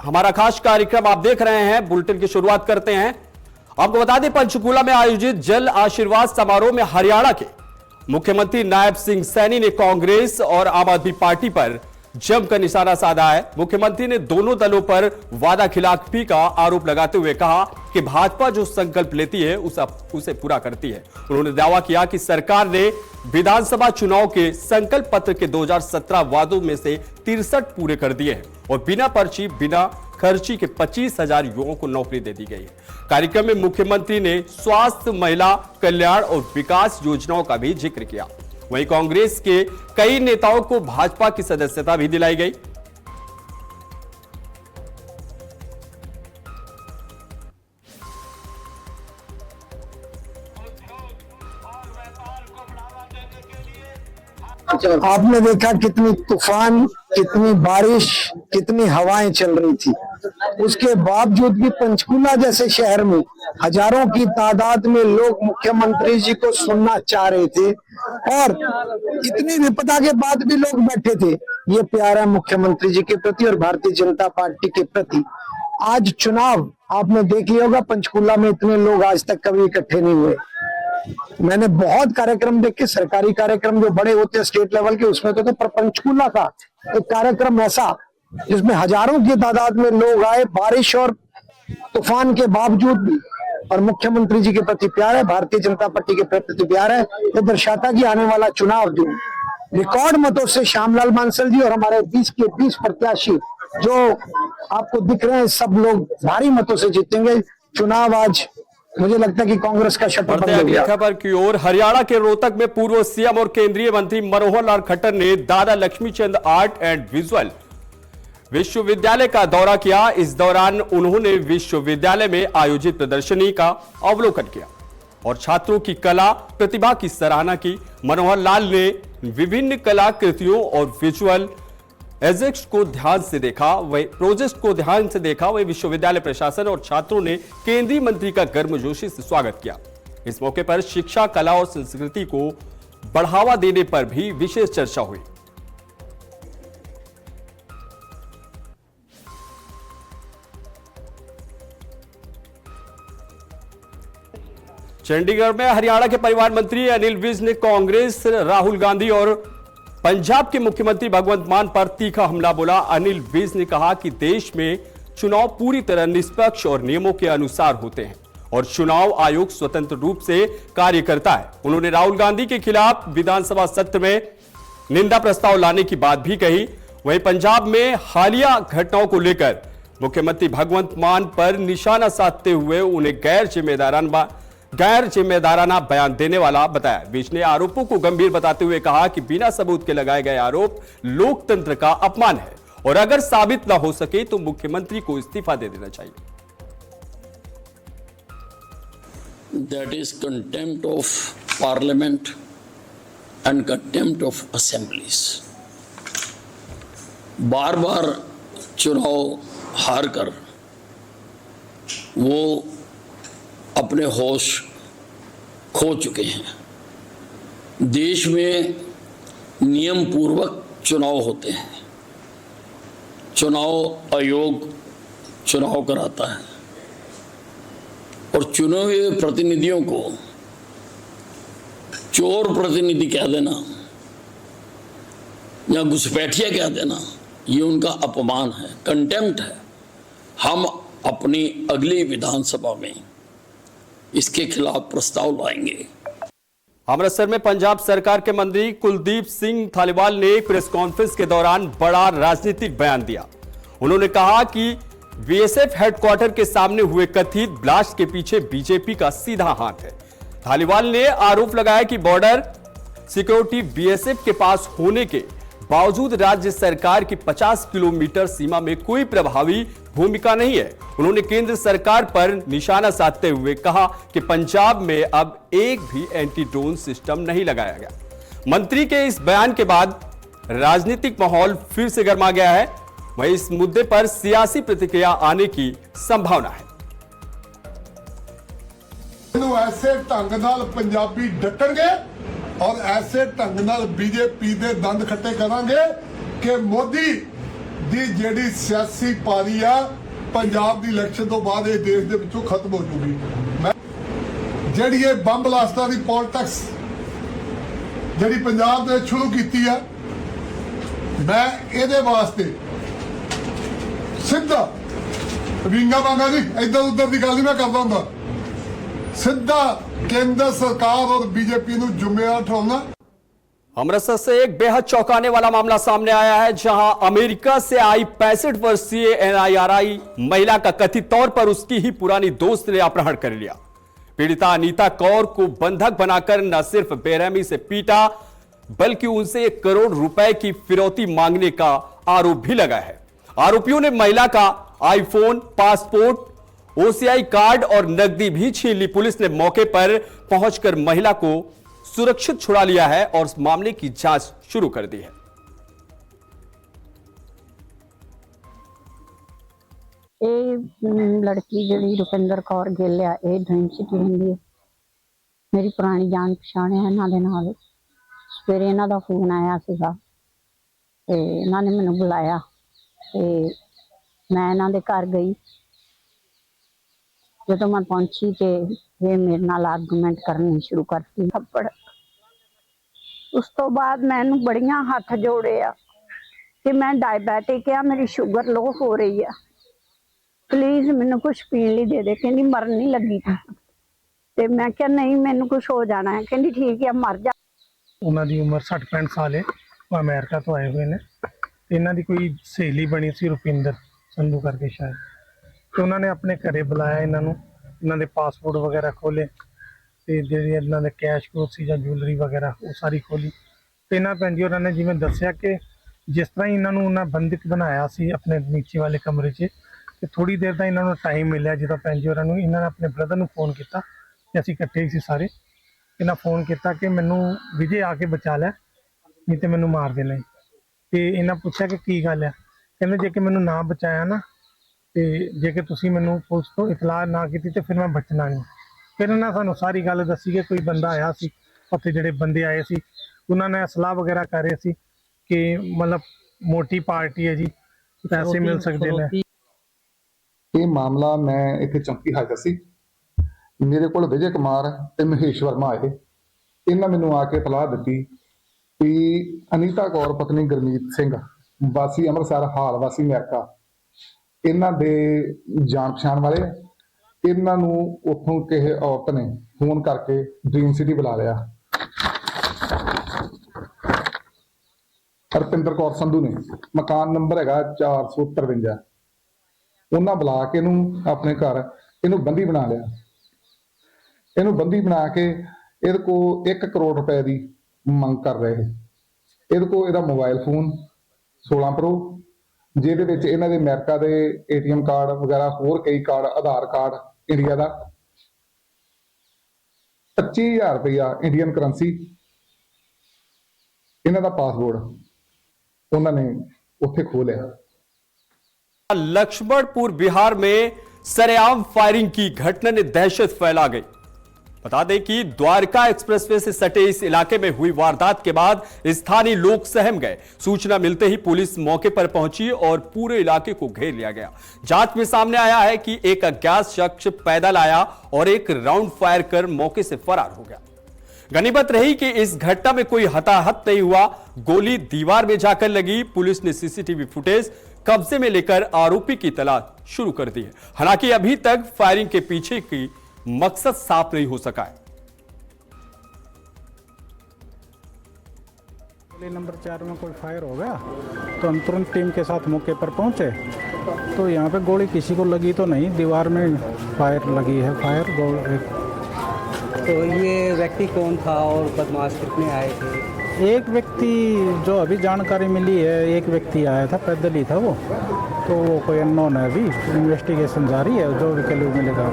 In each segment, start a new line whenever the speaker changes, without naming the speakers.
हमारा खास कार्यक्रम आप देख रहे हैं। बुलेटिन की शुरुआत करते हैं। आपको बता दें, पंचकूला में आयोजित जल आशीर्वाद समारोह में हरियाणा के मुख्यमंत्री नायब सिंह सैनी ने कांग्रेस और आम आदमी पार्टी पर जमकर निशाना साधा है। मुख्यमंत्री ने दोनों दलों पर वादा खिलाफी का आरोप लगाते हुए कहा कि भाजपा जो संकल्प लेती है उसे पूरा करती है। उन्होंने दावा किया कि सरकार ने विधानसभा चुनाव के संकल्प पत्र के 2017 वादों में से 63 पूरे कर दिए हैं और बिना पर्ची बिना खर्ची के 25,000 युवाओं को नौकरी दे दी गई है। कार्यक्रम में मुख्यमंत्री ने स्वास्थ्य, महिला कल्याण और विकास योजनाओं का भी जिक्र किया। वहीं कांग्रेस के कई नेताओं को भाजपा की सदस्यता भी दिलाई गई।
आपने देखा कितनी तूफान, कितनी बारिश, कितनी हवाएं चल रही थी। उसके बावजूद भी पंचकूला जैसे शहर में हजारों की तादाद में लोग मुख्यमंत्री जी को सुनना चाह रहे थे और इतनी विपदा के बाद भी लोग बैठे थे। ये प्यार है मुख्यमंत्री जी के प्रति और भारतीय जनता पार्टी के प्रति। आज चुनाव आपने देख लिया होगा, पंचकूला में इतने लोग आज तक कभी इकट्ठे नहीं हुए। मैंने बहुत कार्यक्रम देखे, सरकारी कार्यक्रम जो बड़े होते हैं स्टेट लेवल के, उसमें तो पर पंचकूला का एक कार्यक्रम ऐसा जिसमें हजारों की तादाद में लोग आए, बारिश और तूफान के बावजूद भी, और मुख्यमंत्री जी के प्रति प्यार है, भारतीय जनता पार्टी के प्रति प्यार है। ये दर्शाता कि आने वाला चुनाव जो रिकॉर्ड मतों से श्यामलाल बांसल जी और हमारे 20 के 20 प्रत्याशी जो आपको दिख रहे हैं, सब लोग भारी मतों से जीतेंगे। चुनाव आज मुझे लगता है कि कांग्रेस का शटर बंद हो गया।
खबर की ओर, हरियाणा के रोहतक में पूर्व सीएम और केंद्रीय मंत्री मनोहर लाल खट्टर ने दादा लक्ष्मीचंद आर्ट एंड विजुअल विश्वविद्यालय का दौरा किया। इस दौरान उन्होंने विश्वविद्यालय में आयोजित प्रदर्शनी का अवलोकन किया और छात्रों की कला प्रतिभा की सराहना की। मनोहर लाल ने विभिन्न कलाकृतियों और विजुअल एजेक्ट्स को ध्यान से देखा, वही प्रोजेक्ट को ध्यान से देखा। वही विश्वविद्यालय प्रशासन और छात्रों ने केंद्रीय मंत्री का गर्मजोशी से स्वागत किया। इस मौके पर शिक्षा, कला और संस्कृति को बढ़ावा देने पर भी विशेष चर्चा हुई। चंडीगढ़ में हरियाणा के परिवहन मंत्री अनिल विज ने कांग्रेस, राहुल गांधी और पंजाब के मुख्यमंत्री भगवंत मान पर तीखा हमला बोला। अनिल विज ने कहा कि देश में चुनाव पूरी तरह निष्पक्ष और नियमों के अनुसार होते हैं और चुनाव आयोग स्वतंत्र रूप से कार्य करता है। उन्होंने राहुल गांधी के खिलाफ विधानसभा सत्र में निंदा प्रस्ताव लाने की बात भी कही। वहीं पंजाब में हालिया घटनाओं को लेकर मुख्यमंत्री भगवंत मान पर निशाना साधते हुए उन्हें गैर जिम्मेदाराना बयान देने वाला बताया। विज ने आरोपों को गंभीर बताते हुए कहा कि बिना सबूत के लगाए गए आरोप लोकतंत्र का अपमान है और अगर साबित ना हो सके तो मुख्यमंत्री को इस्तीफा दे देना चाहिए।
That is contempt of parliament and contempt of assemblies. बार बार चुनाव हार कर वो अपने होश खो चुके हैं। देश में नियम पूर्वक चुनाव होते हैं, चुनाव आयोग चुनाव कराता है और चुने हुए प्रतिनिधियों को चोर प्रतिनिधि कह देना या घुसपैठिया कह देना, ये उनका अपमान है, कंटेम्प्ट है। हम अपनी अगली विधानसभा में इसके खिलाफ प्रस्ताव लाएंगे।
अमृतसर में पंजाब सरकार के मंत्री कुलदीप सिंह धालीवाल ने एक प्रेस कॉन्फ्रेंस के दौरान बड़ा राजनीतिक बयान दिया। उन्होंने कहा कि बीएसएफ हेडक्वार्टर के सामने हुए कथित ब्लास्ट के पीछे बीजेपी का सीधा हाथ है। धालीवाल ने आरोप लगाया कि बॉर्डर सिक्योरिटी बीएसएफ के पास होने के बावजूद राज्य सरकार की 50 किलोमीटर सीमा में कोई प्रभावी भूमिका नहीं है। उन्होंने केंद्र सरकार पर निशाना साधते हुए कहा कि पंजाब में अब एक भी एंटी ड्रोन सिस्टम नहीं लगाया गया। मंत्री के इस बयान के बाद राजनीतिक माहौल फिर से गर्मा गया है। वहीं इस मुद्दे पर सियासी प्रतिक्रिया आने की संभावना है।
ऐसे ढंग नाल पंजाबी डटणगे और ऐसे ढंग नाल बीजेपी दे दंद खट्टे करांगे कि मोदी ਦੀ ਜਿਹੜੀ ਸਿਆਸੀ ਪਾਰੀ ਆ ਪੰਜਾਬ ਦੀ ਇਲੈਕਸ਼ਨ ਤੋਂ ਬਾਅਦ ਇਹ ਦੇਸ਼ ਦੇ ਵਿੱਚੋਂ ਖਤਮ ਹੋ ਜੂਗੀ। ਮੈਂ ਜਿਹੜੀ ਇਹ ਬੰਬ ਬਲਾਸਟਾਂ ਦੀ ਪੋਲਿਟਿਕਸ ਜਿਹੜੀ ਪੰਜਾਬ ਦੇ ਸ਼ੁਰੂ ਕੀਤੀ ਆ, ਮੈਂ ਇਹਦੇ ਵਾਸਤੇ ਸਿੱਧਾ ਵਿੰਗਾ ਵਾਂਗਾ ਜੀ ਇੱਧਰ ਉੱਧਰ ਦੀ ਗੱਲ ਨਹੀਂ ਮੈਂ ਕਰਦਾ ਹੁੰਦਾ, ਸਿੱधा केंद्र सरकार और बीजेपी ਨੂੰ ਜ਼ਿੰਮੇਵਾਰ ਠਹਿਰਾਉਣਾ।
अमृतसर से एक बेहद चौंकाने वाला मामला सामने आया है, जहां अमेरिका से आई 65 वर्षीय NIRI महिला का कथित तौर पर उसकी ही पुरानी दोस्त ने अपहरण कर लिया। पीड़िता अनीता कौर को बंधक बनाकर न सिर्फ बेरहमी से पीटा, बल्कि उनसे 1 करोड़ रुपए की फिरौती मांगने का आरोप भी लगा है। आरोपियों ने महिला का आईफोन, पासपोर्ट, OCI कार्ड और नकदी भी छीन ली। पुलिस ने मौके पर पहुंचकर महिला को सुरक्षित छुड़ा लिया है और इस मामले की जांच शुरू कर दी है।
लड़की जी रुपिंदर कौर गिल आ, ड्रीम सिटी रही है, मेरी पुरानी जान पछाण है। इन्होंने सवेरे इन्हों का फोन आया सीगा ते इन्होंने मैनू बुलाया ते मैं इन्हों के घर गई। जो मैं पहुंची तो ये मेरे नाल आर्गूमेंट करनी शुरू करती थप्पड़। उस तो बाद मैनू बड़ियां हाथ जोड़े आ कि मैं डायबिटिक आ, मेरी शुगर लो हो रही है, प्लीज मैनू कुछ पीने लिए दे दे। कहती मरन नहीं लगी थी ते मैं क्या नहीं मैनू कुछ हो जाना है। कहती ठीक है मर जा।
उन्हों की उम्र 60-65 साल है, वो अमेरिका तो आए हुए ने। इन्हों की कोई सहेली बनी सी रुपिंदर संधू करके शायद, तो उन्होंने अपने घरे बुलाया इन्हों, इन्होंने पासपोर्ट वगैरह खोले तो जी इन्होंने कैश कुछ या ज्वेलरी वगैरह वो सारी खोली। तो इन्होंने भैन जी उन्होंने जिमें दसिया कि जिस तरह इन्होंने उन्हें बंधक बनाया सी अपने नीचे वाले कमरे से, तो थोड़ी देर तक इन्होंने टाइम मिले जो भैन जी उन्होंने इन्होंने अपने ब्रदर को फोन किया कि असीं इकट्ठे ही सी सारे। इन्हें फोन किया कि मैनू विजय आके बचा लै नहीं तो मैनू मार देना। तो इन्हें पूछा कि की गल है, कहते जे कि मैनू ना बचाया ना तो जे कि तुसीं मैनू पुलिस को इतला ना की तो फिर मैं बचना नहीं। फिर इन्होंने सानू सारी गल दसी कि कोई बंदा आया सी, उत्थे जिहड़े बंदे आए सी उन्होंने सलाह वगैरह कर रहे सी कि मतलब मोटी पार्टी है जी, पैसे मिल सकते हैं।
ये मामला मैं इत्थे चौंकी हाज़र सी, मेरे को विजय कुमार ते महेश वर्मा आए। इन्होंने मैनू आके सलाह दी कि अनीता कौर पत्नी गुरमीत सिंह वासी अमृतसर हाल वासी अमेरिका, इन्हां दे जान पछाण वाले, इन्हों उतों किसी औरत ने फोन करके ड्रीम सिटी बुला लिया। रुपिंदर कौर संधू ने मकान नंबर है 453, उन्हें बुला के इनू अपने घर इनू बंदी बना लिया। इनू बंदी बना के इहदे को 1 करोड़ रुपए की मंग कर रहे हैं। इहदे को इहदा मोबाइल फोन 16 प्रो ਜਿਹਦੇ ਵਿੱਚ ਇਹਨਾਂ ਦੇ ਅਮਰੀਕਾ ਦੇ ATM ਕਾਰਡ ਵਗੈरह ਹੋਰ ਕਈ ਕਾਰਡ, ਆਧਾਰ ਕਾਰਡ ਇੰਡੀਆ ਦਾ, 25000 ਰੁਪਇਆ ਇੰਡੀਅਨ ਕਰੰਸੀ, ਇਹਨਾਂ ਦਾ ਪਾਸਪੋर्ट ਉਹਨਾਂ ने ਉੱਥੇ ਖੋਹ ਲਿਆ।
लक्ष्मणपुर बिहार में सरेआम फायरिंग की घटना ने दहशत फैला गई। बता दें कि द्वारका एक्सप्रेसवे से सटे इस इलाके में हुई वारदात के बाद स्थानीय लोग सहम गए। सूचना मिलते ही पुलिस मौके पर पहुंची और पूरे इलाके को घेर लिया गया। जांच में सामने आया है कि एक अज्ञात शख्स पैदल आया और एक राउंड फायर कर मौके से फरार हो गया। गनीमत रही कि इस घटना में कोई हताहत नहीं हुआ। गोली दीवार में जाकर लगी। पुलिस ने CCTV फुटेज कब्जे में लेकर आरोपी की तलाश शुरू कर दी है। हालांकि अभी तक फायरिंग के पीछे की मकसद साफ नहीं हो सका है।
नंबर 4 में कोई फायर हो गया तो हम तुरंत टीम के साथ मौके पर पहुंचे, तो यहाँ पे गोली किसी को लगी तो नहीं, दीवार में फायर लगी है।
तो ये व्यक्ति कौन था और बदमाश कितने आए थे?
एक व्यक्ति जो अभी जानकारी मिली है, एक व्यक्ति आया था, पैदल ही था वो, तो वो कोई अननोन है। अभी इन्वेस्टिगेशन जारी है, जो भी क्लू मिलेगा।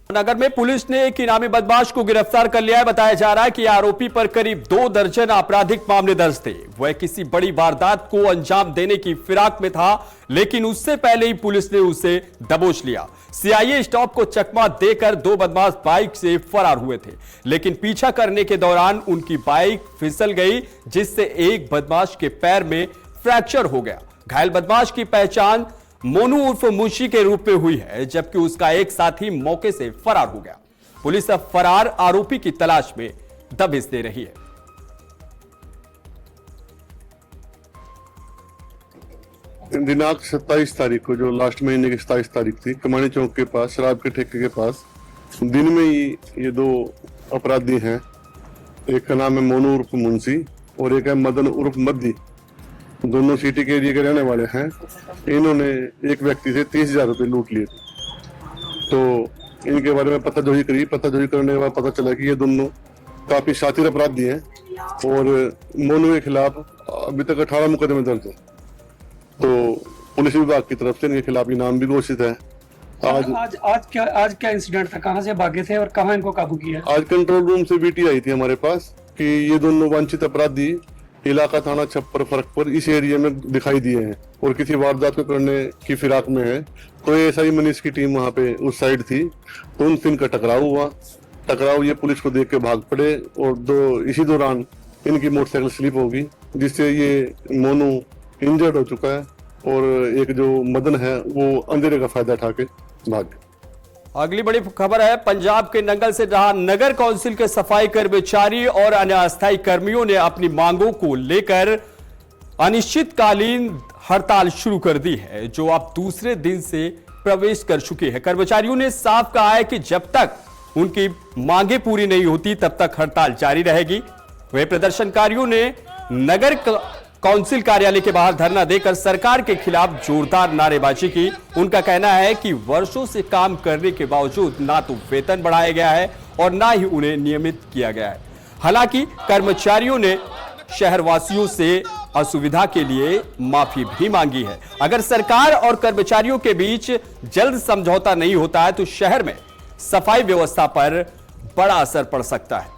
नगर में पुलिस ने एक इनामी बदमाश को गिरफ्तार कर लिया है। बताया जा रहा है कि आरोपी पर करीब 2 दर्जन आपराधिक मामले दर्ज थे। वह किसी बड़ी वारदात को अंजाम देने की फिराक में था, लेकिन उससे पहले ही पुलिस ने उसे दबोच लिया। CIA स्टॉप को चकमा देकर 2 बदमाश बाइक से फरार हुए थे, लेकिन पीछा करने के दौरान उनकी बाइक फिसल गई, जिससे एक बदमाश के पैर में फ्रैक्चर हो गया। घायल बदमाश की पहचान मोनू उर्फ मुंशी के रूप में हुई है, जबकि उसका एक साथी मौके से फरार हो गया। पुलिस अब फरार आरोपी की तलाश में दबिश दे रही है।
दिनांक 27 तारीख को, जो लास्ट महीने की 27 तारीख थी, कमानी चौक के पास शराब के ठेके के पास दिन में ही ये दो अपराधी हैं, एक का नाम है मोनू उर्फ मुंशी और एक है मदन उर्फ मद्दी, दोनों सिटी के एरिया के रहने वाले हैं। इन्होंने एक व्यक्ति से 30,000 रुपये लूट लिए थे। तो इनके बारे में पताजोही करी। पताजोही करने के बाद पता चला कि ये दोनों काफी शातिर अपराधी हैं और मोनू के खिलाफ अभी तक 18 मुकदमे दर्ज है। तो पुलिस विभाग की तरफ से इनके खिलाफ इनाम भी घोषित है।
आज क्या इंसिडेंट था? कहां से भागे थे और कहां इनको काबू किया?
आज कंट्रोल रूम से बीटी आई थी हमारे पास कि ये दोनों वांछित अपराधी इलाका थाना छप्पर फरकपुर इस एरिया में दिखाई दिए हैं और किसी वारदात को करने की फिराक में है। तो एएसआई मनीष की टीम वहां पे उस साइड थी, तो उनसे इनका टकराव हुआ। टकराव ये पुलिस को देख के भाग पड़े और इसी दौरान इनकी मोटरसाइकिल स्लिप होगी, जिससे ये मोनू इंजर्ड हो चुका है और एक जो मदन है वो अंधेरे का फायदा उठा के भाग गया।
अगली बड़ी खबर है पंजाब के नंगल से, जहां नगर काउंसिल के सफाई कर्मचारी और अन्य अस्थायी कर्मियों ने अपनी मांगों को लेकर अनिश्चितकालीन हड़ताल शुरू कर दी है, जो अब दूसरे दिन से प्रवेश कर चुकी है। कर्मचारियों ने साफ कहा है कि जब तक उनकी मांगे पूरी नहीं होती तब तक हड़ताल जारी रहेगी। वे प्रदर्शनकारियों ने नगर काउंसिल कार्यालय के बाहर धरना देकर सरकार के खिलाफ जोरदार नारेबाजी की। उनका कहना है कि वर्षों से काम करने के बावजूद ना तो वेतन बढ़ाया गया है और ना ही उन्हें नियमित किया गया है। हालांकि कर्मचारियों ने शहरवासियों से असुविधा के लिए माफी भी मांगी है। अगर सरकार और कर्मचारियों के बीच जल्द समझौता नहीं होता है तो शहर में सफाई व्यवस्था पर बड़ा असर पड़ सकता है।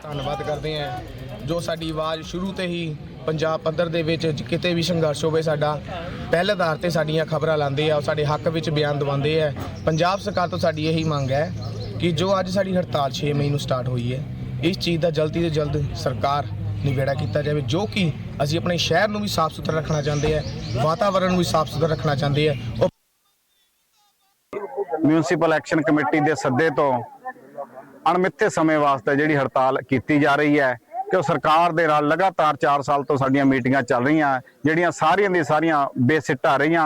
ਧੰਨਵਾਦ ਕਰਦੇ ਹਾਂ ਜੋ ਸਾਡੀ ਆਵਾਜ਼ ਸ਼ੁਰੂ ਤੋਂ ਹੀ ਪੰਜਾਬ ਪੱਧਰ ਦੇ ਵਿੱਚ ਕਿਤੇ ਵੀ ਸੰਘਰਸ਼ ਹੋਵੇ ਸਾਡਾ ਪਹਿਲੇ ਆਧਾਰ ਤੇ ਸਾਡੀਆਂ ਖਬਰਾਂ ਲਾਉਂਦੇ ਆ, ਸਾਡੇ ਹੱਕ ਵਿੱਚ ਬਿਆਨ ਦਿਵਾਉਂਦੇ ਆ। ਪੰਜਾਬ ਸਰਕਾਰ ਤੋਂ ਸਾਡੀ ਇਹੀ ਮੰਗ ਹੈ ਕਿ ਜੋ ਅੱਜ ਸਾਡੀ ਹੜਤਾਲ 6 ਮਈ ਨੂੰ ਸਟਾਰਟ ਹੋਈ ਹੈ, ਇਸ ਚੀਜ਼ ਦਾ ਜਲਦੀ ਤੋਂ ਜਲਦ ਸਰਕਾਰ ਨਿਬੇੜਾ ਕੀਤਾ ਜਾਵੇ, ਜੋ ਕਿ ਅਸੀਂ ਆਪਣੇ ਸ਼ਹਿਰ ਨੂੰ ਵੀ ਸਾਫ਼ ਸੁਥਰਾ ਰੱਖਣਾ ਚਾਹੁੰਦੇ ਆ, ਵਾਤਾਵਰਣ ਨੂੰ ਵੀ ਸਾਫ਼ ਸੁਥਰਾ ਰੱਖਣਾ ਚਾਹੁੰਦੇ ਆ।
म्यूनसिपल एक्शन कमेटी के सदे तो अणमिथे समय वास्ते जिहड़ी हड़ताल की जा रही है कि सरकार दे नाल लगातार 4 साल तो साडियां मीटिंगां चल रही जिहड़ियां सारियां दी सारियां बेसिट्टा रही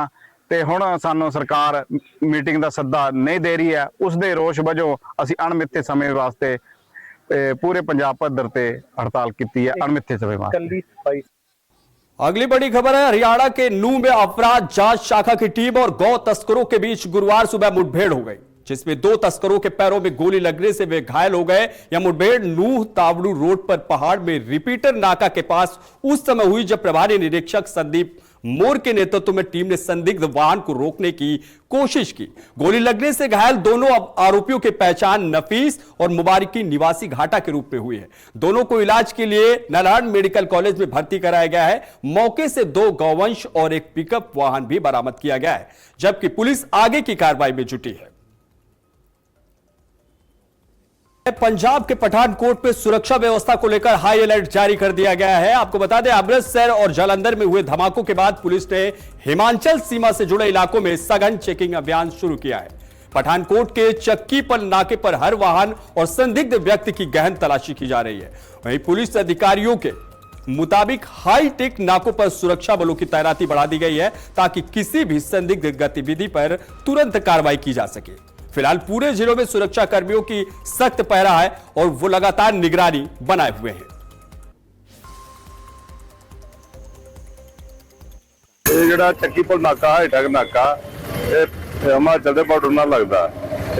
ते हुण सानूं सरकार मीटिंग का सद्दा नहीं दे रही है। उस दे रोष वजों असीं अणमिथे समय वास्ते पूरे पंजाब पद्धर ते हड़ताल की है, अणमिथे समय वास्ते।
अगली बड़ी खबर है, हरियाणा के नूह में अपराध जांच शाखा की टीम और गौ तस्करों के बीच गुरुवार सुबह मुठभेड़ हो गई, जिसमें 2 तस्करों के पैरों में गोली लगने से वे घायल हो गए। यह मुठभेड़ नूह तावड़ू रोड पर पहाड़ में रिपीटर नाका के पास उस समय हुई जब प्रभारी निरीक्षक संदीप मोर के नेतृत्व में टीम ने संदिग्ध वाहन को रोकने की कोशिश की। गोली लगने से घायल दोनों आरोपियों की पहचान नफीस और मुबारकी निवासी घाटा के रूप में हुई है। दोनों को इलाज के लिए नालाड मेडिकल कॉलेज में भर्ती कराया गया है। मौके से 2 गौवंश और एक पिकअप वाहन भी बरामद किया गया है, जबकि पुलिस आगे की कार्रवाई में जुटी है। पंजाब के पठानकोट में सुरक्षा व्यवस्था को लेकर हाई अलर्ट जारी कर दिया गया है। आपको बता दें, अमृतसर और जालंधर में हुए धमाकों के बाद पुलिस ने हिमाचल सीमा से जुड़े इलाकों में सघन चेकिंग अभियान शुरू किया है। पठानकोट के चक्कीपल नाके पर हर वाहन और संदिग्ध व्यक्ति की गहन तलाशी की जा रही है। वहीं पुलिस अधिकारियों के मुताबिक हाईटेक नाकों पर सुरक्षा बलों की तैनाती बढ़ा दी गई है ताकि किसी भी संदिग्ध गतिविधि पर तुरंत कार्रवाई की जा सके। फिलहाल पूरे जिलों में सुरक्षा कर्मियों की सख्त पहरा है और वो लगातार निगरानी बनाए हुए हैं।
ਇਹ ਜਿਹੜਾ ਚੱਕੀਪੁਰ ਨਾਕਾ ਹਾਈਟੈਕ ਨਾਕਾ ਇਹ ਹਿਮਾਚਲ ਦੇ ਬਾਰਡਰ ਨਾਲ ਲੱਗਦਾ,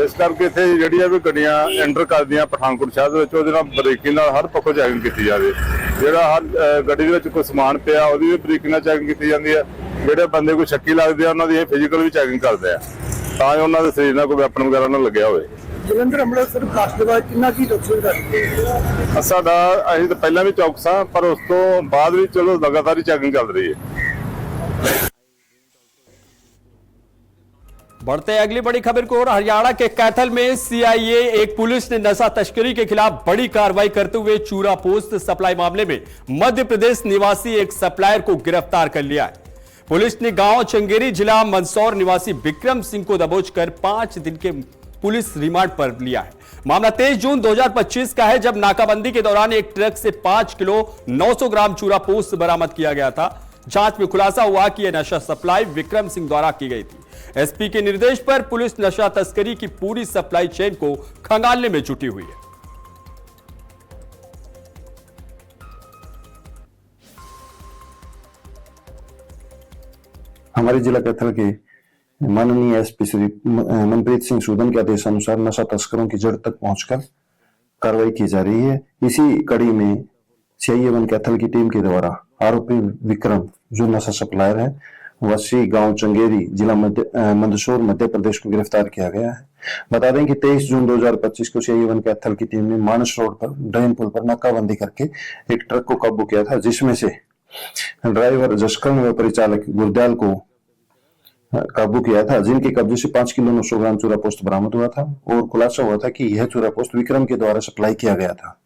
ਇਸ ਕਰਕੇ ਇੱਥੇ ਜਿਹੜੀਆਂ ਵੀ ਗੱਡੀਆਂ ਐਂਟਰ ਕਰਦੀਆਂ ਪਠਾਨਕੋਟ ਸ਼ਹਿਰ ਦੇ ਵਿੱਚ ਉਹਦੇ ਨਾਲ ਬਰੀਕੀ ਨਾਲ ਹਰ ਪੱਖੋਂ ਚੈਕਿੰਗ ਕੀਤੀ ਜਾਵੇ। ਜਿਹੜਾ ਹਰ ਗੱਡੀ ਦੇ ਵਿੱਚ ਕੋਈ ਸਮਾਨ ਪਿਆ ਉਹਦੀ ਵੀ ਬਰੀਕੀ ਨਾਲ ਚੈਕਿੰਗ ਕੀਤੀ ਜਾਂਦੀ ਹੈ। ਜਿਹੜੇ ਬੰਦੇ ਕੋਈ ਸ਼ੱਕੀ ਲੱਗਦੇ ਆ ਉਹਨਾਂ ਦੀ ਇਹ ਫਿਜ਼ੀਕਲ ਵੀ ਚੈਕਿੰਗ ਕਰਦੇ ਆ ਤਾਂ ਜੋ ਉਹਨਾਂ ਦੇ ਸਰੀਰ ਨਾਲ ਕੋਈ ਵੈਪਨ ਵਗੈਰਾ ਨਾ ਲੱਗਿਆ ਹੋਵੇ।
ਜਲੰਧਰ ਅੰਮ੍ਰਿਤਸਰ ਕਾਸ਼ ਦੇ ਬਾਅਦ ਕਿੰਨਾ ਕੀ ਰੁਕਸਾ
ਸਾਡਾ ਅਸੀਂ ਤਾਂ ਪਹਿਲਾਂ ਵੀ ਚੌਕਸਾਂ, ਪਰ ਉਸ ਤੋਂ ਬਾਅਦ ਵੀ ਚਲੋ ਲਗਾਤਾਰ ਹੀ ਚੈਕਿੰਗ ਚੱਲ ਰਹੀ ਹੈ।
बढ़ते हैं अगली बड़ी खबर को। और हरियाणा के कैथल में सीआईए एक पुलिस ने नशा तस्करी के खिलाफ बड़ी कार्रवाई करते हुए चूरा पोस्ट सप्लाई मामले में मध्य प्रदेश निवासी एक सप्लायर को गिरफ्तार कर लिया है। पुलिस ने गांव चंगेरी जिला मंदसौर निवासी विक्रम सिंह को दबोचकर 5 दिन के पुलिस रिमांड पर लिया है। मामला 23 जून 2025 का है, जब नाकाबंदी के दौरान एक ट्रक से 5 किलो 900 ग्राम चूरा पोस्ट बरामद किया गया था। जांच में खुलासा हुआ कि यह नशा सप्लाई विक्रम सिंह द्वारा की गई थी। एसपी के निर्देश पर पुलिस नशा तस्करी की पूरी सप्लाई चेन को खंगालने में जुटी हुई है।
हमारे जिला कैथल के माननीय एसपी श्री मनप्रीत सिंह सूदन के आदेश अनुसार नशा तस्करों की जड़ तक पहुंचकर कार्रवाई की जा रही है। इसी कड़ी में सीआईए 1 कैथल की टीम के द्वारा आरोपी विक्रम, जो नशा सप्लायर है, वसी गांव चंगेरी जिला मंदसौर मध्य प्रदेश को गिरफ्तार किया गया है। बता दें कि 23 जून 2025 को सीआईए 1 कैथल की टीम ने मानस रोड पर ड्रेन पुल पर नाकाबंदी करके एक ट्रक को काबू किया था, जिसमें से ड्राइवर जसकरण व परिचालक गुरदयाल को काबू किया था, जिनके कब्जे से 5 किलो 900 ग्राम चूरा पोस्ट बरामद हुआ था और खुलासा हुआ था कि यह चूरा पोस्ट विक्रम के द्वारा सप्लाई किया गया था।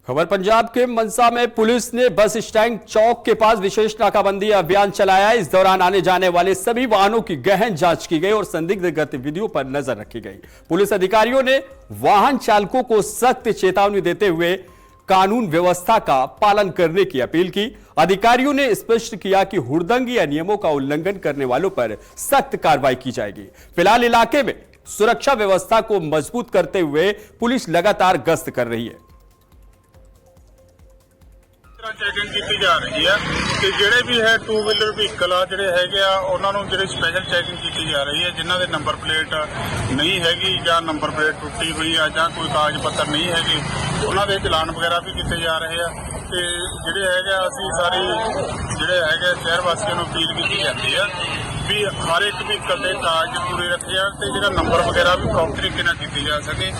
खबर पंजाब के मनसा में पुलिस ने बस स्टैंड चौक के पास विशेष नाकाबंदी अभियान चलाया। इस दौरान आने जाने वाले सभी वाहनों की गहन जांच की गई और संदिग्ध गतिविधियों पर नजर रखी गई। पुलिस अधिकारियों ने वाहन चालकों को सख्त चेतावनी देते हुए कानून व्यवस्था का पालन करने की अपील की। अधिकारियों ने स्पष्ट किया कि हुड़दंग या नियमों का उल्लंघन करने वालों पर सख्त कार्रवाई की जाएगी। फिलहाल इलाके में सुरक्षा व्यवस्था को मजबूत करते हुए पुलिस लगातार गश्त कर रही है।
ਚੈਕਿੰਗ ਕੀਤੀ ਜਾ ਰਹੀ ਹੈ ਤੇ ਜਿਹੜੇ ਵੀ ਹੈ 2 ਵੀਲਰ ਵਹੀਕਲ ਆ ਜਿਹੜੇ ਹੈਗੇ ਆ ਉਹਨਾਂ ਨੂੰ ਜਿਹੜੇ ਸਪੈਸ਼ਲ ਚੈਕਿੰਗ ਕੀਤੀ ਜਾ ਰਹੀ ਹੈ, ਜਿਨ੍ਹਾਂ ਦੇ ਨੰਬਰ ਪਲੇਟ ਨਹੀਂ ਹੈਗੀ ਜਾਂ ਨੰਬਰ ਪਲੇਟ ਟੁੱਟੀ ਹੋਈ ਆ ਜਾਂ ਕੋਈ ਕਾਗਜ਼ ਪੱਤਰ ਨਹੀਂ ਹੈਗੇ, ਉਹਨਾਂ ਦੇ ਚਲਾਨ ਵਗੈਰਾ ਵੀ ਕੀਤੇ ਜਾ ਰਹੇ ਆ। ਤੇ ਜਿਹੜੇ ਹੈਗੇ ਅਸੀਂ ਸਾਰੀ ਜਿਹੜੇ ਹੈਗੇ ਸ਼ਹਿਰ ਵਾਸੀਆਂ ਨੂੰ ਅਪੀਲ ਕੀਤੀ ਜਾਂਦੀ ਆ ਵੀ ਹਰ ਇੱਕ ਵਹੀਕਲ ਦੇ ਕਾਗਜ਼ ਪੂਰੇ ਰੱਖੇ ਜਾਣ ਤੇ ਜਿਹੜਾ ਨੰਬਰ ਵਗੈਰਾ ਵੀ ਪ੍ਰੋਪਰ ਤਰੀਕੇ ਨਾਲ ਕੀਤੀ ਜਾ ਸਕੇ।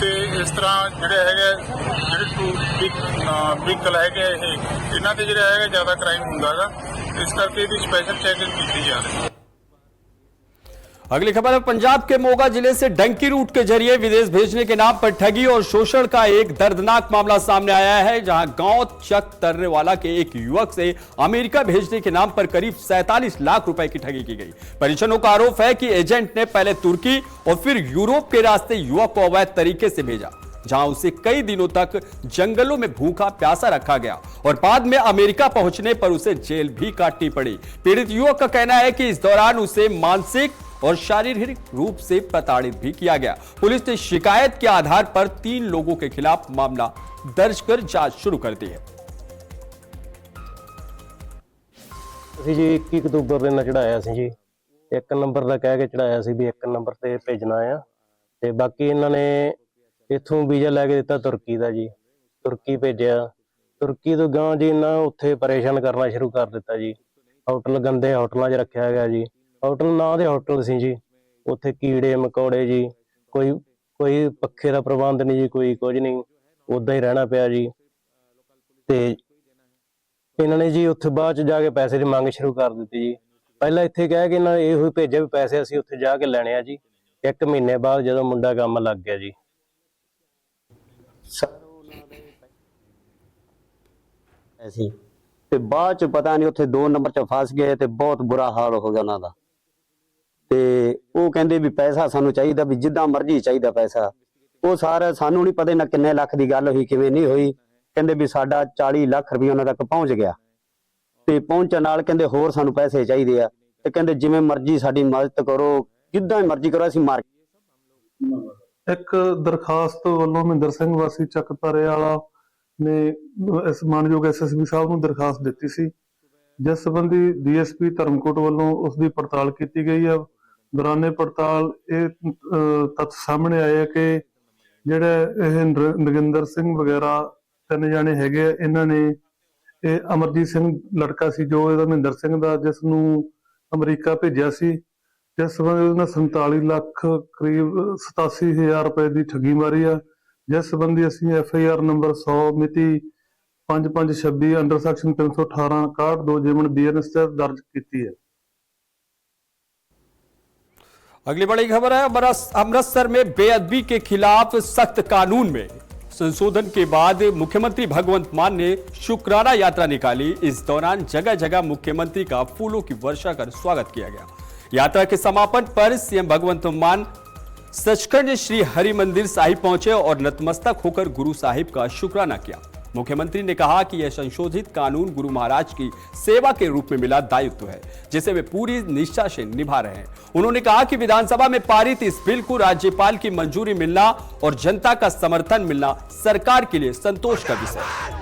ਤੇ ਇਸ ਤਰ੍ਹਾਂ ਜਿਹੜੇ ਹੈਗੇ ਜਿਹੜੇ ਵਹੀਕਲ ਹੈਗੇ ਇਹਨਾਂ ਤੇ ਜਿਹੜਾ ਹੈਗਾ ਜ਼ਿਆਦਾ ਕ੍ਰਾਈਮ ਹੁੰਦਾ ਹੈਗਾ, ਇਸ ਕਰਕੇ ਇਹਦੀ ਸਪੈਸ਼ਲ ਚੈਕਿੰਗ ਕੀਤੀ ਜਾ ਰਹੀ ਹੈ।
अगली खबर है पंजाब के मोगा जिले से डंकी रूट के जरिए विदेश भेजने के नाम पर ठगी और शोषण का एक दर्दनाक मामला सामने आया है, जहां गांव चक तर्रेवाला के एक युवक से अमेरिका भेजने के नाम पर करीब 47 लाख रुपए की ठगी की गई। परिजनों का आरोप है कि एजेंट ने पहले तुर्की और फिर यूरोप के रास्ते युवक को अवैध तरीके से भेजा, जहां उसे कई दिनों तक जंगलों में भूखा प्यासा रखा गया और बाद में अमेरिका पहुंचने पर उसे जेल भी काटनी पड़ी। पीड़ित युवक का कहना है कि इस दौरान उसे मानसिक और शारीरिक रूप से प्रताड़ित भी किया गया। पुलिस ने शिकायत के आधार पर 3 लोगों के खिलाफ मामला दर्ज कर जांच शुरू कर दी है।
ਅਸੀਂ ਜੀ 21 ਅਕਤੂਬਰ ਦੇ ਨਾਲ ਚੜਾਇਆ ਸੀ ਜੀ, 1 ਨੰਬਰ ਦਾ ਕਹਿ ਕੇ ਚੜਾਇਆ ਸੀ ਵੀ 1 ਨੰਬਰ ਤੇ ਭੇਜਣਾ ਆ, ਤੇ ਬਾਕੀ ਇਹਨਾਂ ਨੇ ਇੱਥੋਂ ਵੀਜ਼ਾ ਲੈ ਕੇ ਦਿੱਤਾ ਤੁਰਕੀ ਦਾ ਜੀ, ਤੁਰਕੀ ਭੇਜਿਆ। ਤੁਰਕੀ ਤੋਂ ਗਾਂ ਜੀ ਇਹਨਾਂ ਉੱਥੇ ਪਰੇਸ਼ਾਨ ਕਰਨਾ ਸ਼ੁਰੂ ਕਰ ਦਿੱਤਾ ਜੀ। ਹੋਟਲ ਗੰਦੇ ਹੋਟਲਾਂ 'ਚ ਰੱਖਿਆ ਗਿਆ ਜੀ, ਹੋਟਲ ਨਾਂ ਦੇ ਹੋਟਲ ਸੀ ਜੀ, ਉੱਥੇ ਕੀੜੇ ਮਕੌੜੇ ਜੀ, ਕੋਈ ਪੱਖੇ ਦਾ ਪ੍ਰਬੰਧ ਨਹੀਂ ਜੀ, ਕੋਈ ਕੁਝ ਨਹੀਂ, ਉੱਦਾਂ ਹੀ ਰਹਿਣਾ ਪਿਆ ਜੀ। ਤੇ ਇਹਨਾਂ ਨੇ ਜੀ ਉੱਥੇ ਬਾਅਦ 'ਚ ਜਾ ਕੇ ਪੈਸੇ ਦੀ ਮੰਗ ਸ਼ੁਰੂ ਕਰ ਦਿੱਤੀ ਜੀ। ਪਹਿਲਾਂ ਇੱਥੇ ਕਹਿ ਕੇ ਇਹਨਾਂ ਨੇ ਇਹੋ ਹੀ ਭੇਜਿਆ ਵੀ ਪੈਸੇ ਅਸੀਂ ਉੱਥੇ ਜਾ ਕੇ ਲੈਣੇ ਆ ਜੀ। 1 ਮਹੀਨੇ ਬਾਅਦ ਜਦੋਂ ਮੁੰਡਾ ਕੰਮ ਲੱਗ ਗਿਆ ਜੀ,
ਅਸੀਂ ਤੇ ਬਾਅਦ 'ਚ ਪਤਾ ਨਹੀਂ ਉੱਥੇ 2 ਨੰਬਰ 'ਚ ਫਸ ਗਏ ਤੇ ਬਹੁਤ ਬੁਰਾ ਹਾਲ ਹੋ ਗਿਆ ਉਹਨਾਂ ਦਾ। ਤੇ ਉਹ ਕਹਿੰਦੇ ਵੀ ਪੈਸਾ ਸਾਨੂੰ ਚਾਹੀਦਾ, ਵੀ ਜਿੱਦਾਂ ਮਰਜ਼ੀ ਚਾਹੀਦਾ ਪੈਸਾ। ਉਹ ਸਾਰਾ ਸਾਨੂੰ ਨਹੀਂ ਪਤਾ ਨਾ ਕਿੰਨੇ ਲੱਖ ਦੀ ਗੱਲ ਹੋਈ ਕਿਵੇਂ ਨਹੀਂ ਹੋਈ। ਕਹਿੰਦੇ ਵੀ ਸਾਡਾ 40 ਲੱਖ ਰੁਪਏ ਉਹਨਾਂ ਤੱਕ ਪਹੁੰਚ ਗਿਆ, ਤੇ ਪਹੁੰਚਣ ਨਾਲ ਕਹਿੰਦੇ ਹੋਰ ਸਾਨੂੰ ਪੈਸੇ ਚਾਹੀਦੇ ਆ, ਤੇ ਕਹਿੰਦੇ ਜਿਵੇਂ ਮਰਜ਼ੀ ਸਾਡੀ ਮਦਦ ਕਰੋ, ਜਿੱਦਾਂ ਮਰਜ਼ੀ ਕਰੋ, ਅਸੀਂ ਮਾਰ।
ਇੱਕ ਦਰਖਾਸਤ ਵੱਲੋਂ ਮਹਿੰਦਰ ਸਿੰਘ ਵਾਸੀ ਚੱਕ ਤਰੇਵਾਲਾ ਨੇ ਇਸ ਮਾਨਯੋਗ ਐਸਐਸਪੀ ਸਾਹਿਬ ਨੂੰ ਦਰਖਾਸਤ ਦਿੱਤੀ ਸੀ, ਜਿਸ ਸੰਬੰਧੀ ਡੀਐਸਪੀ ਧਰਮਕੋਟ ਵੱਲੋਂ ਉਸ ਦੀ ਪੜਤਾਲ ਕੀਤੀ ਗਈ ਹੈ। ਦੌਰਾਨੇ ਪੜਤਾਲ ਇਹ ਤੱਥ ਸਾਹਮਣੇ ਆਏ ਕਿ ਜਿਹੜੇ ਇਹ ਨਰਿੰਦਰ ਸਿੰਘ ਵਗੈਰਾ 3 ਜਾਣੇ ਹੈਗੇ ਆ, ਇਹਨਾਂ ਨੇ ਇਹ ਅਮਰਜੀਤ ਸਿੰਘ ਲੜਕਾ ਸੀ ਜੋ ਇਹਦਾ ਮਹਿੰਦਰ ਸਿੰਘ ਦਾ, ਜਿਸ ਨੂੰ ਅਮਰੀਕਾ ਭੇਜਿਆ ਸੀ, ਜਿਸ ਸੰਬੰਧੀ ਉਹਨਾਂ 47 ਲੱਖ ਕਰੀਬ 87,000 ਰੁਪਏ ਦੀ ਠੱਗੀ ਮਾਰੀ ਆ। ਜਿਸ ਸੰਬੰਧੀ ਅਸੀਂ FIR ਨੰਬਰ 100 ਮਿਤੀ 5526 ਅੰਡਰ ਸੈਕਸ਼ਨ 318 61 2 ਜੇਮਨ BNS ਦਰਜ ਕੀਤੀ ਹੈ।
अगली बड़ी खबर है, अमृतसर में बेअदबी के खिलाफ सख्त कानून में संशोधन के बाद मुख्यमंत्री भगवंत मान ने शुक्राना यात्रा निकाली। इस दौरान जगह जगह मुख्यमंत्री का फूलों की वर्षा कर स्वागत किया गया। यात्रा के समापन पर सीएम भगवंत मान सचखंड श्री हरि मंदिर साहिब पहुंचे और नतमस्तक होकर गुरु साहिब का शुक्राना किया। मुख्यमंत्री ने कहा कि यह संशोधित कानून गुरु महाराज की सेवा के रूप में मिला दायित्व है, जिसे वे पूरी निष्ठा से निभा रहे हैं। उन्होंने कहा कि विधानसभा में पारित इस बिल को राज्यपाल की मंजूरी मिलना और जनता का समर्थन मिलना सरकार के लिए संतोष का विषय है।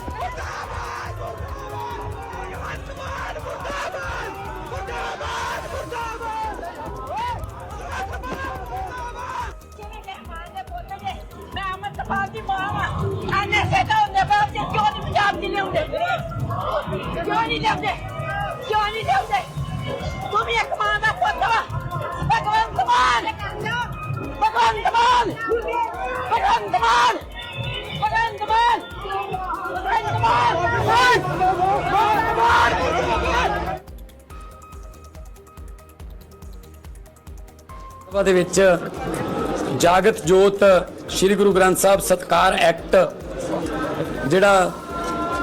ਦੇ ਵਿੱਚ ਜਾਗਤ ਜੋਤ ਸ੍ਰੀ ਗੁਰੂ ਗ੍ਰੰਥ ਸਾਹਿਬ ਸਤਕਾਰ ਐਕਟ ਜਿਹੜਾ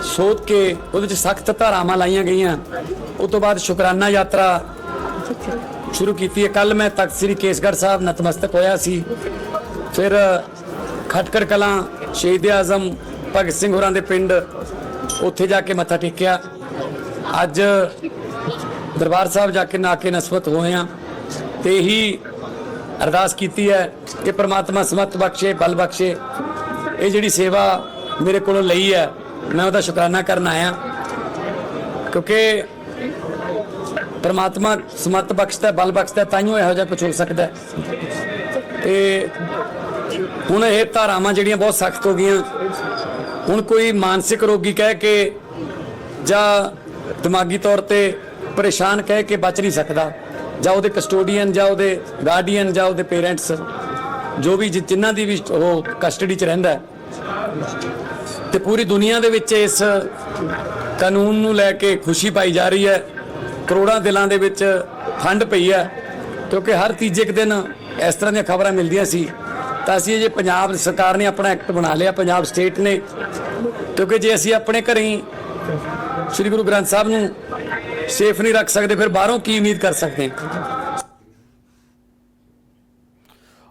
ਸੋਧ ਕੇ ਉਹਦੇ ਵਿੱਚ ਸਖਤ ਧਾਰਾਵਾਂ ਲਾਈਆਂ ਗਈਆਂ। ਉਸ ਤੋਂ ਬਾਅਦ ਸ਼ੁਕਰਾਨਾ ਯਾਤਰਾ ਸ਼ੁਰੂ ਕੀਤੀ ਹੈ। ਕੱਲ ਮੈਂ ਤਖਤ ਸ੍ਰੀ ਕੇਸਗੜ੍ਹ ਸਾਹਿਬ ਨਤਮਸਤਕ ਹੋਇਆ ਸੀ, ਫਿਰ ਖਟਕੜ ਕਲਾਂ ਸ਼ਹੀਦ ਆਜ਼ਮ ਭਗਤ ਸਿੰਘ ਹੋਰਾਂ ਦੇ ਪਿੰਡ ਉੱਥੇ ਜਾ ਕੇ ਮੱਥਾ ਟੇਕਿਆ। ਅੱਜ ਦਰਬਾਰ ਸਾਹਿਬ ਜਾ ਕੇ ਨਾਕੇ ਨਸਬਤ ਹੋਏ ਹਾਂ ਤੇ ਇਹੀ ਅਰਦਾਸ ਕੀਤੀ ਹੈ ਕਿ ਪ੍ਰਮਾਤਮਾ ਸਮਤ ਬਖਸ਼ੇ, ਬਲ ਬਖਸ਼ੇ। ਇਹ ਜਿਹੜੀ ਸੇਵਾ ਮੇਰੇ ਕੋਲੋਂ ਲਈ ਹੈ ਮੈਂ ਉਹਦਾ ਸ਼ੁਕਰਾਨਾ ਕਰਨ ਆਇਆ, ਕਿਉਂਕਿ ਪ੍ਰਮਾਤਮਾ ਸਮਤ ਬਖਸ਼ਦਾ, ਬਲ ਬਖਸ਼ਦਾ, ਤਾਈਓ ਇਹੋ ਜਿਹਾ ਕੁਝ ਹੋ ਸਕਦਾ। ਤੇ ਹੁਣ ਇਹ ਧਾਰਾਵਾਂ ਜਿਹੜੀਆਂ ਬਹੁਤ ਸਖਤ ਹੋ ਗਈਆਂ। ਹੁਣ ਕੋਈ ਮਾਨਸਿਕ ਰੋਗੀ ਕਹਿ ਕੇ ਜਾਂ ਦਿਮਾਗੀ ਤੌਰ ਤੇ ਪਰੇਸ਼ਾਨ ਕਹਿ ਕੇ ਬਚ ਨਹੀਂ ਸਕਦਾ। ਜਾਂ ਉਹਦੇ ਕਸਟੋਡੀਅਨ ਜਾਂ ਉਹਦੇ ਗਾਰਡੀਅਨ ਜਾਂ ਉਹਦੇ ਪੇਰੈਂਟਸ ਜੋ ਵੀ ਜਿਨ੍ਹਾਂ ਦੀ ਵੀ ਉਹ ਕਸਟਡੀ 'ਚ ਰਹਿੰਦਾ ਤੇ ਪੂਰੀ ਦੁਨੀਆ ਦੇ ਵਿੱਚ ਇਸ ਕਾਨੂੰਨ ਨੂੰ ਲੈ ਕੇ ਖੁਸ਼ੀ ਪਾਈ ਜਾ ਰਹੀ ਹੈ। ਕਰੋੜਾਂ ਦਿਲਾਂ ਦੇ ਵਿੱਚ ਠੰਡ ਪਈ ਹੈ, ਕਿਉਂਕਿ ਹਰ ਤੀਜੇ ਦਿਨ ਇਸ ਤਰ੍ਹਾਂ ਦੀਆਂ ਖਬਰਾਂ ਮਿਲਦੀਆਂ ਸੀ। ਤਾਂ ਅਸੀਂ ਜੇ ਪੰਜਾਬ ਸਰਕਾਰ ਨੇ ਆਪਣਾ ਐਕਟ ਬਣਾ ਲਿਆ, ਪੰਜਾਬ ਸਟੇਟ ਨੇ, ਕਿਉਂਕਿ ਜੇ ਅਸੀਂ ਆਪਣੇ ਘਰੇ ਹੀ ਸ੍ਰੀ ਗੁਰੂ ਗ੍ਰੰਥ ਸਾਹਿਬ ਨੂੰ सेफ नहीं रख सकते, फिर बाहरों की उम्मीद कर सकते हैं।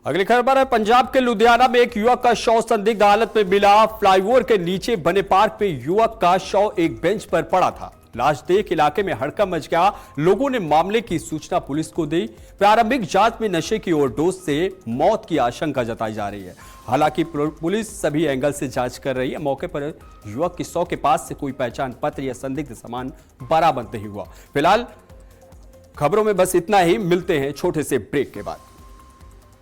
अगली खबर है, पंजाब के लुधियाना में एक युवक का शव संदिग्ध हालत में मिला। फ्लाईओवर के नीचे बने पार्क में युवक का शव एक बेंच पर पड़ा था। लाश देख इलाके में हड़कंप मच गया। लोगों ने मामले की सूचना पुलिस को दी। प्रारंभिक जांच में नशे की ओवरडोज से मौत की आशंका जताई जा रही है। हालांकि पुलिस सभी एंगल से जांच कर रही है। मौके पर युवक की शव के पास से कोई पहचान पत्र या संदिग्ध सामान बरामद नहीं हुआ। फिलहाल खबरों में बस इतना ही। मिलते हैं छोटे से ब्रेक के बाद।